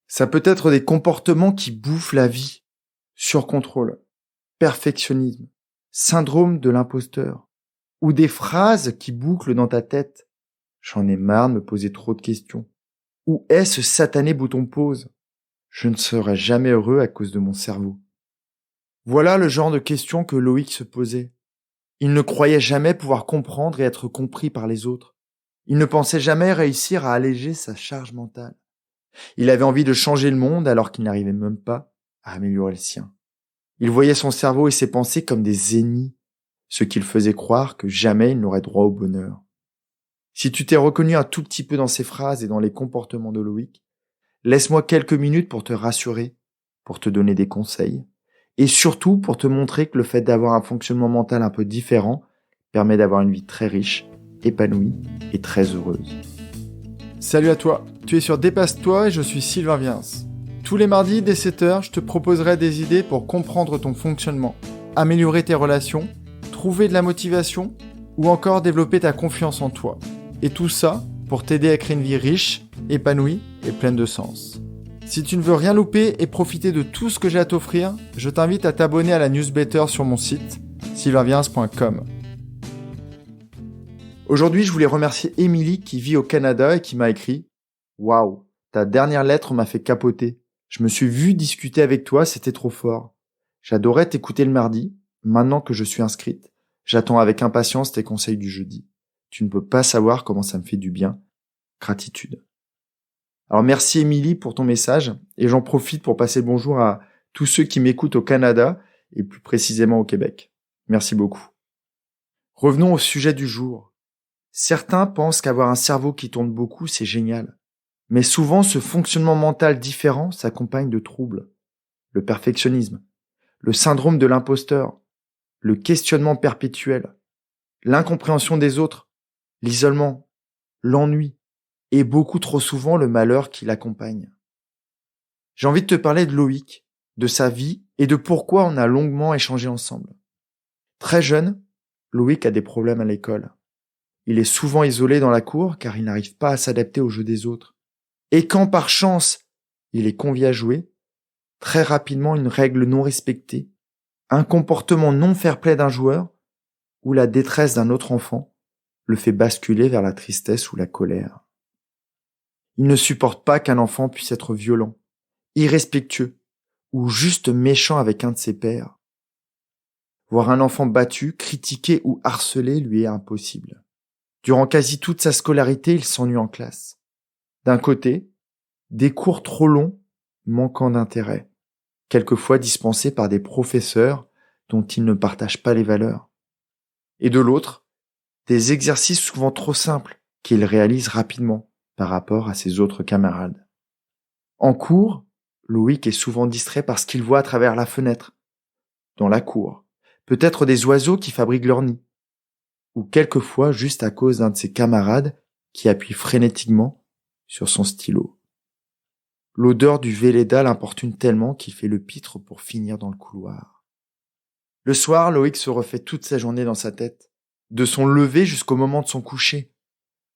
Ça peut être des comportements qui bouffent la vie. Surcontrôle, perfectionnisme, syndrome de l'imposteur. Ou des phrases qui bouclent dans ta tête. J'en ai marre de me poser trop de questions. Où est ce satané bouton pause? Je ne serai jamais heureux à cause de mon cerveau. Voilà le genre de questions que Loïc se posait. Il ne croyait jamais pouvoir comprendre et être compris par les autres. Il ne pensait jamais réussir à alléger sa charge mentale. Il avait envie de changer le monde alors qu'il n'arrivait même pas à améliorer le sien. Il voyait son cerveau et ses pensées comme des ennemis, ce qui le faisait croire que jamais il n'aurait droit au bonheur. Si tu t'es reconnu un tout petit peu dans ces phrases et dans les comportements de Loïc, laisse-moi quelques minutes pour te rassurer, pour te donner des conseils, et surtout pour te montrer que le fait d'avoir un fonctionnement mental un peu différent permet d'avoir une vie très riche, épanouie et très heureuse. Salut à toi, tu es sur Dépasse-toi et je suis Sylvain Viens. Tous les mardis dès 7h, je te proposerai des idées pour comprendre ton fonctionnement, améliorer tes relations, trouver de la motivation ou encore développer ta confiance en toi. Et tout ça pour t'aider à créer une vie riche, épanouie et pleine de sens. Si tu ne veux rien louper et profiter de tout ce que j'ai à t'offrir, je t'invite à t'abonner à la newsletter sur mon site, sylvainviens.com. Aujourd'hui, je voulais remercier Émilie qui vit au Canada et qui m'a écrit « Waouh, ta dernière lettre m'a fait capoter. Je me suis vu discuter avec toi, c'était trop fort. J'adorais t'écouter le mardi. Maintenant que je suis inscrite, j'attends avec impatience tes conseils du jeudi. Tu ne peux pas savoir comment ça me fait du bien. Gratitude. » Alors merci Émilie pour ton message et j'en profite pour passer le bonjour à tous ceux qui m'écoutent au Canada et plus précisément au Québec. Merci beaucoup. Revenons au sujet du jour. Certains pensent qu'avoir un cerveau qui tourne beaucoup, c'est génial. Mais souvent, ce fonctionnement mental différent s'accompagne de troubles. Le perfectionnisme, le syndrome de l'imposteur, le questionnement perpétuel, l'incompréhension des autres, l'isolement, l'ennui et beaucoup trop souvent le malheur qui l'accompagne. J'ai envie de te parler de Loïc, de sa vie et de pourquoi on a longuement échangé ensemble. Très jeune, Loïc a des problèmes à l'école. Il est souvent isolé dans la cour car il n'arrive pas à s'adapter aux jeux des autres. Et quand par chance, il est convié à jouer, très rapidement une règle non respectée, un comportement non fair-play d'un joueur ou la détresse d'un autre enfant le fait basculer vers la tristesse ou la colère. Il ne supporte pas qu'un enfant puisse être violent, irrespectueux ou juste méchant avec un de ses pairs. Voir un enfant battu, critiqué ou harcelé lui est impossible. Durant quasi toute sa scolarité, il s'ennuie en classe. D'un côté, des cours trop longs, manquant d'intérêt, quelquefois dispensés par des professeurs dont il ne partage pas les valeurs. Et de l'autre, des exercices souvent trop simples qu'il réalise rapidement par rapport à ses autres camarades. En cours, Loïc est souvent distrait par ce qu'il voit à travers la fenêtre, dans la cour, peut-être des oiseaux qui fabriquent leur nid, ou quelquefois juste à cause d'un de ses camarades qui appuie frénétiquement sur son stylo. L'odeur du Velleda l'importune tellement qu'il fait le pitre pour finir dans le couloir. Le soir, Loïc se refait toute sa journée dans sa tête, de son lever jusqu'au moment de son coucher,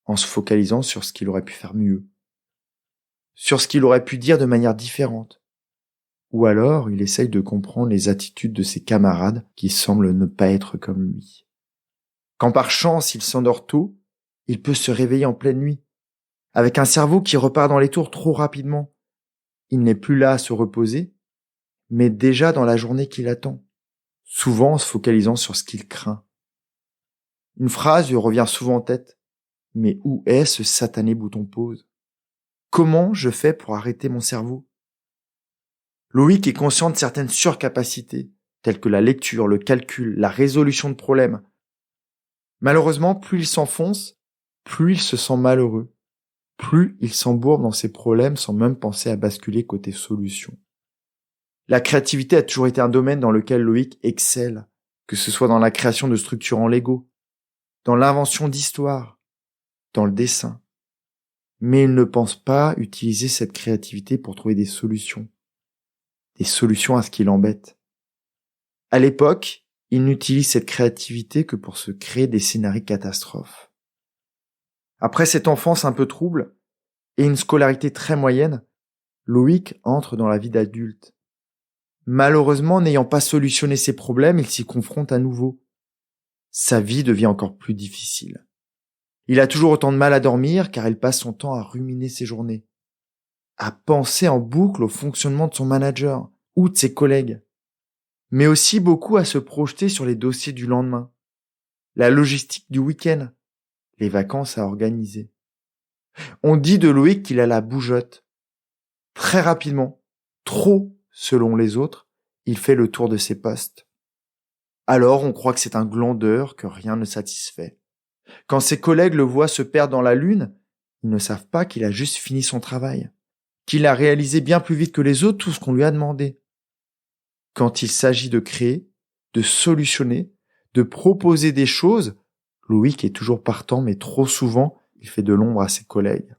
en se focalisant sur ce qu'il aurait pu faire mieux, sur ce qu'il aurait pu dire de manière différente. Ou alors, il essaye de comprendre les attitudes de ses camarades qui semblent ne pas être comme lui. Quand par chance il s'endort tôt, il peut se réveiller en pleine nuit, avec un cerveau qui repart dans les tours trop rapidement. Il n'est plus là à se reposer, mais déjà dans la journée qui l'attend, souvent en se focalisant sur ce qu'il craint. Une phrase lui revient souvent en tête. Mais où est ce satané bouton pause? Comment je fais pour arrêter mon cerveau? Loïc est conscient de certaines surcapacités, telles que la lecture, le calcul, la résolution de problèmes. Malheureusement, plus il s'enfonce, plus il se sent malheureux, plus il s'embourbe dans ses problèmes sans même penser à basculer côté solution. La créativité a toujours été un domaine dans lequel Loïc excelle, que ce soit dans la création de structures en Lego, dans l'invention d'histoires, dans le dessin. Mais il ne pense pas utiliser cette créativité pour trouver des solutions à ce qui l'embête. À l'époque, il n'utilise cette créativité que pour se créer des scénarios catastrophes. Après cette enfance un peu trouble et une scolarité très moyenne, Loïc entre dans la vie d'adulte. Malheureusement, n'ayant pas solutionné ses problèmes, il s'y confronte à nouveau. Sa vie devient encore plus difficile. Il a toujours autant de mal à dormir car il passe son temps à ruminer ses journées, à penser en boucle au fonctionnement de son manager ou de ses collègues, mais aussi beaucoup à se projeter sur les dossiers du lendemain, la logistique du week-end, les vacances à organiser. On dit de Loïc qu'il a la bougeotte. Très rapidement, trop selon les autres, il fait le tour de ses postes. Alors on croit que c'est un glandeur, que rien ne satisfait. Quand ses collègues le voient se perdre dans la lune, ils ne savent pas qu'il a juste fini son travail, qu'il a réalisé bien plus vite que les autres tout ce qu'on lui a demandé. Quand il s'agit de créer, de solutionner, de proposer des choses, Loïc est toujours partant, mais trop souvent, il fait de l'ombre à ses collègues.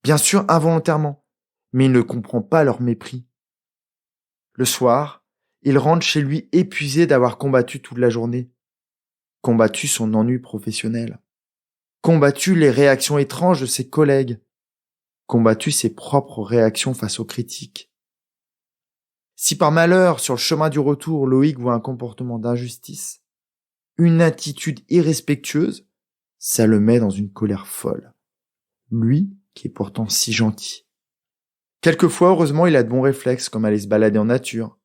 Bien sûr, involontairement, mais il ne comprend pas leur mépris. Le soir, il rentre chez lui épuisé d'avoir combattu toute la journée, combattu son ennui professionnel, combattu les réactions étranges de ses collègues, combattu ses propres réactions face aux critiques. Si par malheur, sur le chemin du retour, Loïc voit un comportement d'injustice, une attitude irrespectueuse, ça le met dans une colère folle. Lui, qui est pourtant si gentil. Quelquefois, heureusement, il a de bons réflexes, comme aller se balader en nature.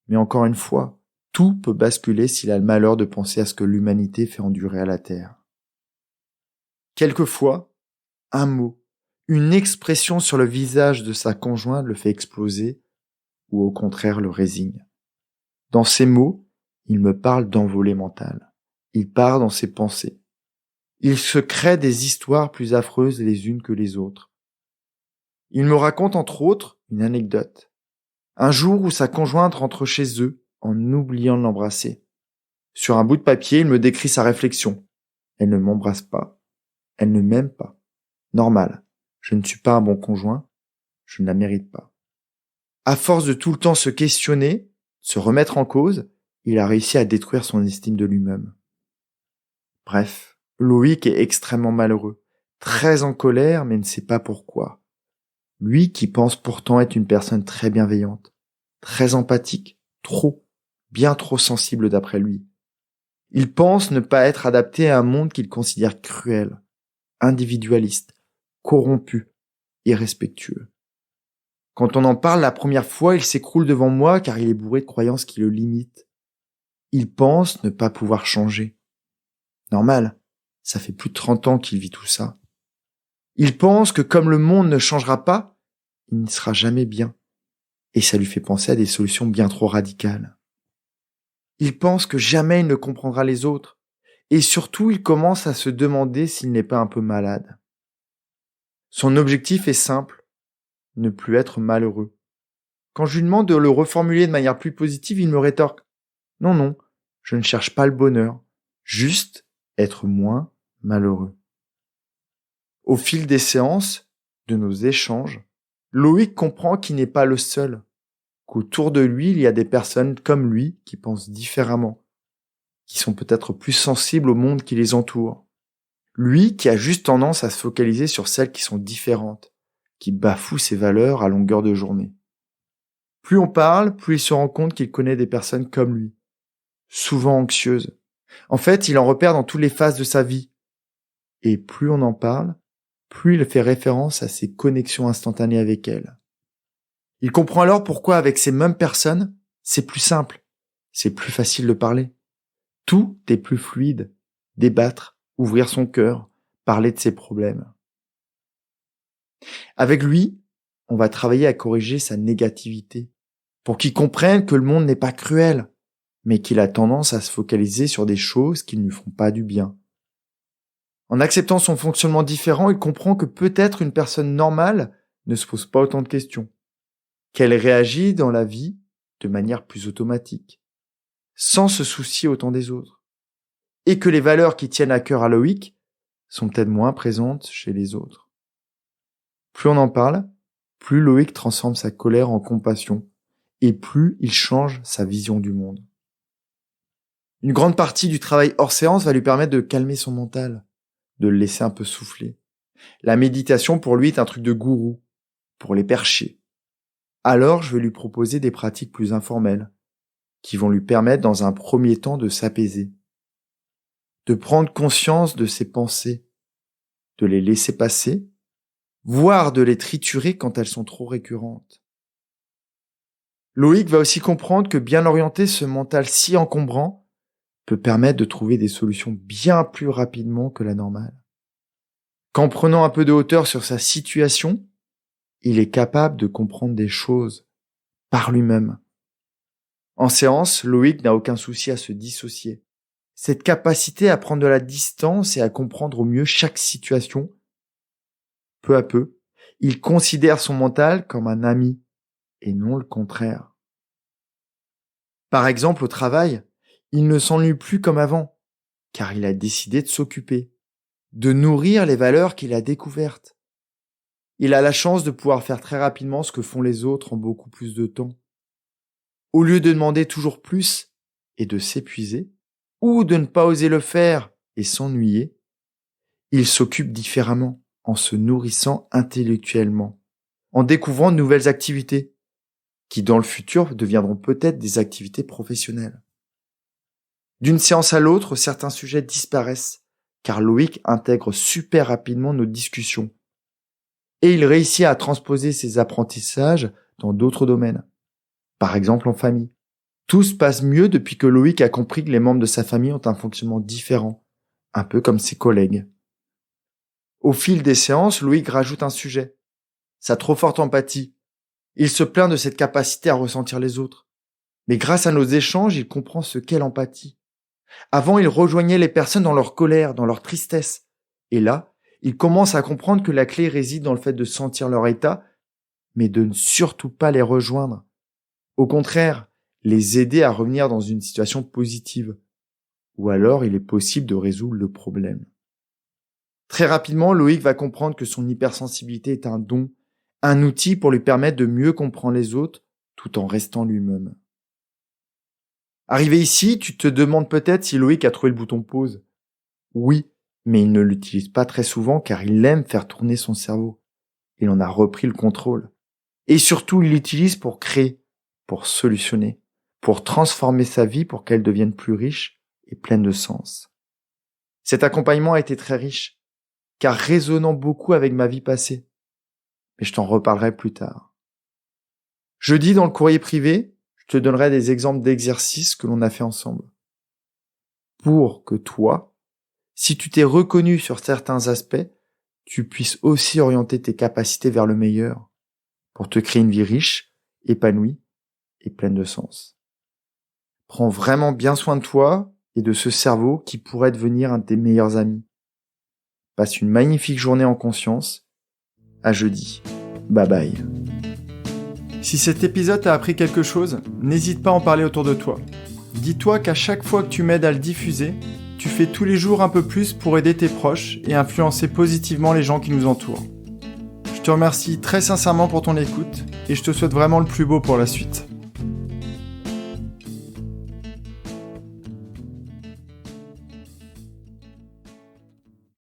Mais encore une fois, tout peut basculer s'il a le malheur de penser à ce que l'humanité fait endurer à la Terre. Quelquefois, un mot, une expression sur le visage de sa conjointe le fait exploser, ou au contraire le résigne. Dans ces mots, il me parle d'envolée mentale. Il part dans ses pensées. Il se crée des histoires plus affreuses les unes que les autres. Il me raconte entre autres une anecdote. Un jour où sa conjointe rentre chez eux en oubliant de l'embrasser. Sur un bout de papier, il me décrit sa réflexion. Elle ne m'embrasse pas. Elle ne m'aime pas. Normal. Je ne suis pas un bon conjoint. Je ne la mérite pas. À force de tout le temps se questionner, se remettre en cause, il a réussi à détruire son estime de lui-même. Bref, Loïc est extrêmement malheureux, très en colère mais ne sait pas pourquoi. Lui qui pense pourtant être une personne très bienveillante, très empathique, bien trop sensible d'après lui. Il pense ne pas être adapté à un monde qu'il considère cruel, individualiste, corrompu, irrespectueux. Quand on en parle la première fois, il s'écroule devant moi car il est bourré de croyances qui le limitent. Il pense ne pas pouvoir changer. Normal, ça fait plus de 30 ans qu'il vit tout ça. Il pense que comme le monde ne changera pas, il ne sera jamais bien. Et ça lui fait penser à des solutions bien trop radicales. Il pense que jamais il ne comprendra les autres. Et surtout, il commence à se demander s'il n'est pas un peu malade. Son objectif est simple, ne plus être malheureux. Quand je lui demande de le reformuler de manière plus positive, il me rétorque « Non, je ne cherche pas le bonheur, juste être moins malheureux. » Au fil des séances, de nos échanges, Loïc comprend qu'il n'est pas le seul, qu'autour de lui, il y a des personnes comme lui qui pensent différemment, qui sont peut-être plus sensibles au monde qui les entoure. Lui qui a juste tendance à se focaliser sur celles qui sont différentes, qui bafouent ses valeurs à longueur de journée. Plus on parle, plus il se rend compte qu'il connaît des personnes comme lui, souvent anxieuses. En fait, il en repère dans toutes les phases de sa vie. Et plus on en parle, plus il fait référence à ses connexions instantanées avec elles. Il comprend alors pourquoi avec ces mêmes personnes, c'est plus simple, c'est plus facile de parler. Tout est plus fluide, débattre, ouvrir son cœur, parler de ses problèmes. Avec lui, on va travailler à corriger sa négativité, pour qu'il comprenne que le monde n'est pas cruel, mais qu'il a tendance à se focaliser sur des choses qui ne lui font pas du bien. En acceptant son fonctionnement différent, il comprend que peut-être une personne normale ne se pose pas autant de questions, qu'elle réagit dans la vie de manière plus automatique, sans se soucier autant des autres, et que les valeurs qui tiennent à cœur à Loïc sont peut-être moins présentes chez les autres. Plus on en parle, plus Loïc transforme sa colère en compassion, et plus il change sa vision du monde. Une grande partie du travail hors séance va lui permettre de calmer son mental, de le laisser un peu souffler. La méditation pour lui est un truc de gourou, pour les perchés. Alors, je vais lui proposer des pratiques plus informelles, qui vont lui permettre dans un premier temps de s'apaiser, de prendre conscience de ses pensées, de les laisser passer, voire de les triturer quand elles sont trop récurrentes. Loïc va aussi comprendre que bien orienter ce mental si encombrant peut permettre de trouver des solutions bien plus rapidement que la normale. Qu'en prenant un peu de hauteur sur sa situation, il est capable de comprendre des choses par lui-même. En séance, Loïc n'a aucun souci à se dissocier. Cette capacité à prendre de la distance et à comprendre au mieux chaque situation, peu à peu, il considère son mental comme un ami et non le contraire. Par exemple, au travail, il ne s'ennuie plus comme avant, car il a décidé de s'occuper, de nourrir les valeurs qu'il a découvertes. Il a la chance de pouvoir faire très rapidement ce que font les autres en beaucoup plus de temps. Au lieu de demander toujours plus et de s'épuiser, ou de ne pas oser le faire et s'ennuyer, il s'occupe différemment en se nourrissant intellectuellement, en découvrant de nouvelles activités, qui dans le futur deviendront peut-être des activités professionnelles. D'une séance à l'autre, certains sujets disparaissent, car Loïc intègre super rapidement nos discussions. Et il réussit à transposer ses apprentissages dans d'autres domaines. Par exemple en famille. Tout se passe mieux depuis que Loïc a compris que les membres de sa famille ont un fonctionnement différent, un peu comme ses collègues. Au fil des séances, Loïc rajoute un sujet. Sa trop forte empathie. Il se plaint de cette capacité à ressentir les autres. Mais grâce à nos échanges, il comprend ce qu'est l'empathie. Avant, il rejoignait les personnes dans leur colère, dans leur tristesse. Et là, il commence à comprendre que la clé réside dans le fait de sentir leur état, mais de ne surtout pas les rejoindre. Au contraire, les aider à revenir dans une situation positive. Ou alors, il est possible de résoudre le problème. Très rapidement, Loïc va comprendre que son hypersensibilité est un don, un outil pour lui permettre de mieux comprendre les autres tout en restant lui-même. Arrivé ici, tu te demandes peut-être si Loïc a trouvé le bouton pause. Oui, mais il ne l'utilise pas très souvent car il aime faire tourner son cerveau. Il en a repris le contrôle. Et surtout, il l'utilise pour créer, pour solutionner, pour transformer sa vie pour qu'elle devienne plus riche et pleine de sens. Cet accompagnement a été très riche, car résonnant beaucoup avec ma vie passée. Mais je t'en reparlerai plus tard. Jeudi, dans le courrier privé, je te donnerai des exemples d'exercices que l'on a fait ensemble. Pour que toi, si tu t'es reconnu sur certains aspects, tu puisses aussi orienter tes capacités vers le meilleur, pour te créer une vie riche, épanouie et pleine de sens. Prends vraiment bien soin de toi et de ce cerveau qui pourrait devenir un de tes meilleurs amis. Passe une magnifique journée en conscience. À jeudi. Bye bye. Si cet épisode t'a appris quelque chose, n'hésite pas à en parler autour de toi. Dis-toi qu'à chaque fois que tu m'aides à le diffuser, tu fais tous les jours un peu plus pour aider tes proches et influencer positivement les gens qui nous entourent. Je te remercie très sincèrement pour ton écoute et je te souhaite vraiment le plus beau pour la suite.